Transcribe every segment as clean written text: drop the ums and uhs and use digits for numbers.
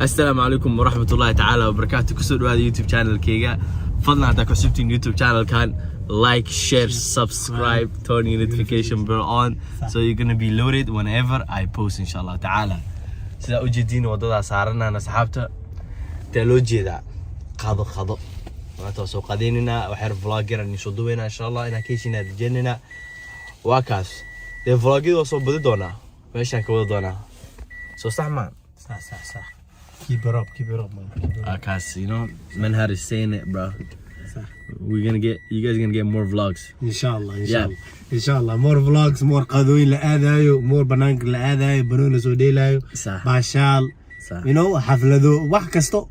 السلام عليكم ورحمة الله تعالى وبركاته. كسر هذا يوتيوب channel كيجا فضلا عندك كسبتين يوتيوب channel كان like, share, subscribe, turn your notification bell on so you're gonna be loaded whenever I post إن شاء الله تعالى. سيدا وجدين وضع سعرنا أنا سحبته تلوجي ذا خضو ما توصل قديننا وحرف فلاجر إني صدوينا إن شاء الله إن كيشنا رجلنا واكاس ده فلاجر وصل بدونا ماشي كودونا so صح man. صح. Keep it up, man. Cause you know, Manhar is saying it, bro. You guys gonna get more vlogs. Inshallah. More vlogs, more قادوين لآذايو, more بنانك لآذايو, بنونا سودي لايو. باشال. You know, حفلة واحد كستو.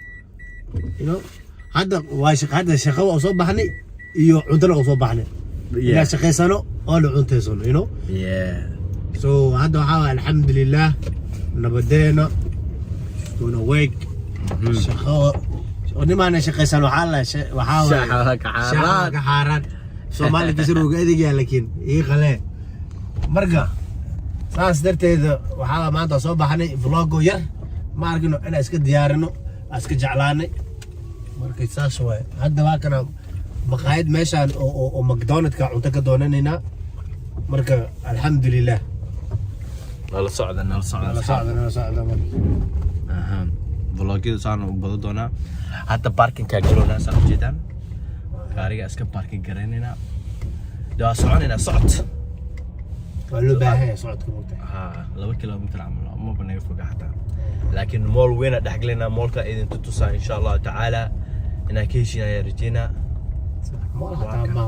You know, هذا شقاوة أصوب بحني, يو عندنا أصوب بحني. لا شقي سنو, أولو عندي سنو, you know. Yeah. So هذا حاول الحمد لله نبدأنا. Doing a wake. شقاوة. ودي ما أنا شقي سنو حالة وحاول. شاحك حارات. Somali كسروا قاعد يجي لكن إيه خلاه. مرجع. ساس درت هذا وحاول ما أنت صوب بحني فلوج ويا. ما أعرف إنه أنا أسكت ديارنا أسكت جعلاني. مركز ساس شوي. هذا ما كان مقاعد ماشان أو ماكدونالد كعنتك دوننا هنا. مركز الحمد لله. الله صعدنا أها فلوجي صارنا وبدونا حتى باركينج كجلونا صار جدا كاريجا اسكت باركينج كريننا ده صعدنا صعد قالوا باهي صعدكم ها 2 كيلومتر عمله ما بني فوق حتى لكن مول وين دحق لنا مول كايدن تتصا ان شاء الله تعالى ان كيشنا يا رجينا مول حتى ما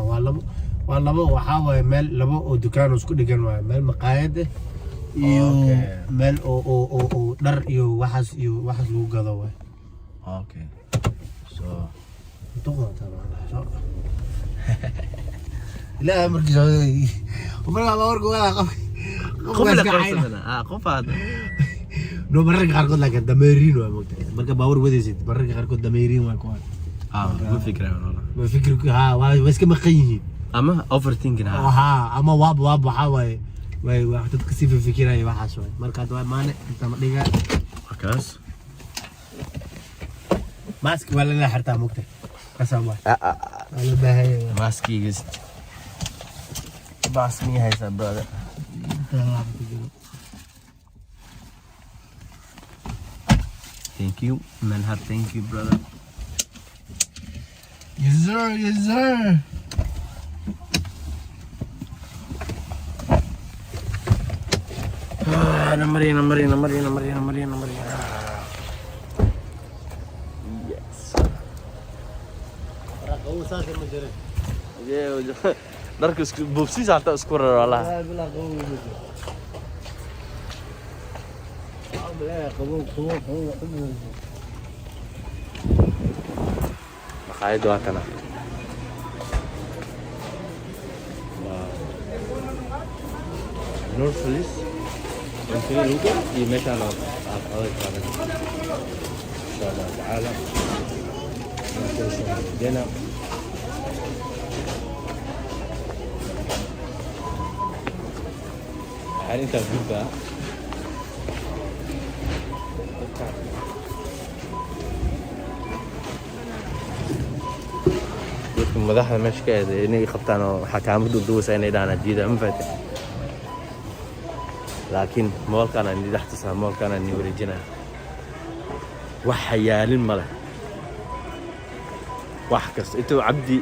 والله وحاوي مال لبو دكان اسكو دغان واي مال مقايد iyo meel oo dhar iyo waxaas lagu gado way okay so toqota لا مركز ومرة بورك ولا قف هذا نو مرة قاركود لكن دميرين واي مركز باور وديسيت مرة قاركود دميرين واي كوان ما فكرة والله ما فكرك ها بس كم خيي اما اوفر ثينكينج ها اما واب حاوي way waxaad ka sii fikiraya waxa soo markaad waa maane inta ma dhiga wakaas mask wala la xirtaa mugta qasam waa ala baahay maskiga bas mi haysa brother thank you Manhar, thank you brother. Yes sir Namarina. Yes. رقو ساكن مجرد درك بوبسي ساعة اسكور والله لا بلا قوي لا قوي مقاعد واتنا نور فليس ممكن لوكا يمشي على الأرض كذا إن شاء الله تعالى جينا هل أنت بتبقى مدحنا مش كده إني خبطانه حكام دوس إني دانا جديدة مفتح لكن مول كان عندي تحت سهم مول كان عندي ورجنا وحيال الملك وحكس انتو عبدي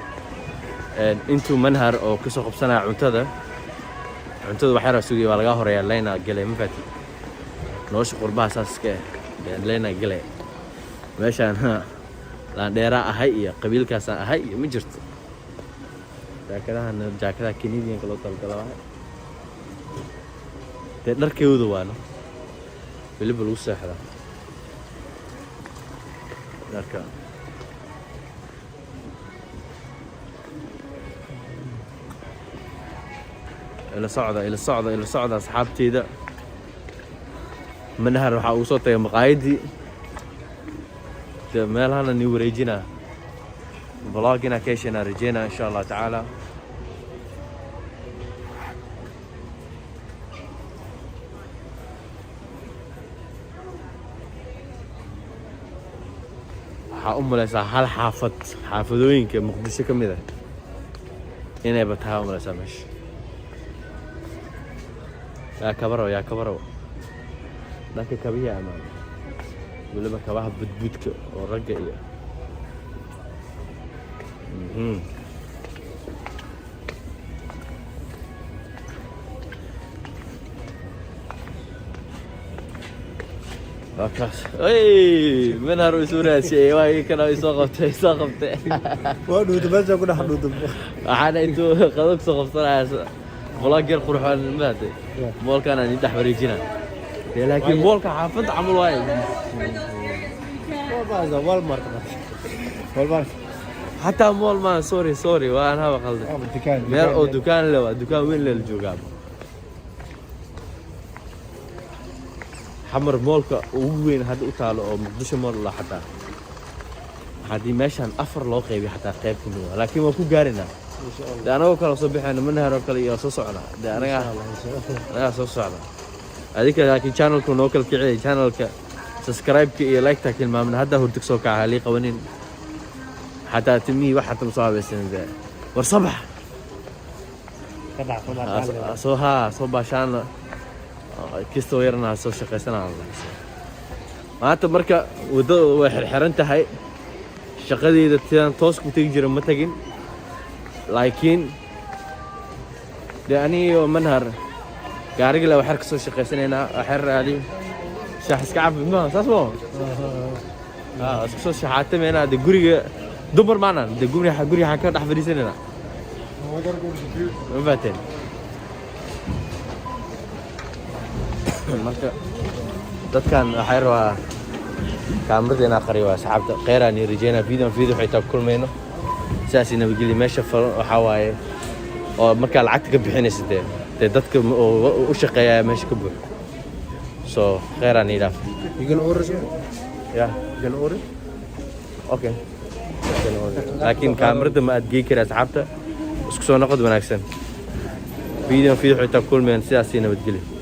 انتو منهر او كسو قبسنا عنتده وحيرا سوقي والغا هوريا لينا قلي مفتي نوش قربا اساسك لينا قلي ماشان لان ديرا اهي قبيل كاسان اهي ما جرت جاكدا كينيديان كلو تلقلا dharkooda waano waliba lagu seexda dharka ila socda asxaabteyda Manhar waxa uu soo tagay maqaayadii meelahana ni wareejina vlogina keeshana rajayna insha Allah ta'ala waxaa u malaysaa hal xaafadooyinka muqdisho ka mid ah inayba tahay u malaysaa meesha. yaa kabaraw dhanka kabihi amaan weliba kabaha budbudka oo ragga iyo Bakas. Hey, benar usuran sih. Wah, ini kena iso qabtay. Waduh, meesha ku dhaxdhuudo. Waxaana intuu qadog soo qabsanaya. Vlogger qurxan maade. Moolkan aan inta xariijina. Laakiin moolka xaafad camal waay. Walmart. Hatta mool ma sorry waan haba qaldan. Meel oo dukaan leh waa dukaan weyn la joogaa. حمر مولك وين هذا أطاله أو مقدش مول الله حتى هذه ماشان أفر لو قيبي حتى قيب كله لكن ما كو قارنا إن شاء الله ده أنا وكلا صبح أنا منها ركلا ياسوس على ده أنا ياسوس على هذيك لكن channel كون وكل كعي channel ك سبسكرايب كي لايك تاكل ما من هذا هو تكسوك على قوانين حتى تمي واحد مصاب السنة ده والصبح طبعا صوها صوب عشان كيستو يرنا سو شقيسنا maanta marka wadada way xirxiran tahay shaqadeeda taan toos ku tagi jiray ma tagin laakiin daaniyo manhar gaariga la waxar ka soo shaqeysanayna waxar raadi shax iska cab ma saasmo iska soo shaxaatayna de guriga dumar maana de guriga ka dhax fadhiisanayna ma baateen marka dadkan waxay rabaa kaamirada inaa qariyo asxaabta qeyraan iyo rajeyna video waxay taa kulmayno saasi nabadgelyo meesha waxa waaye oo marka lacagta ka bixinaysa de dadka u shaqeeya meesha ka buux so qeyraan ilaaf You can order some? yeah You can order? okay laakiin kaamirada ma aad geey karaa asxaabta isku soo noqod wanaagsan video waxay taa kulmayno sidaasi nabadgelyo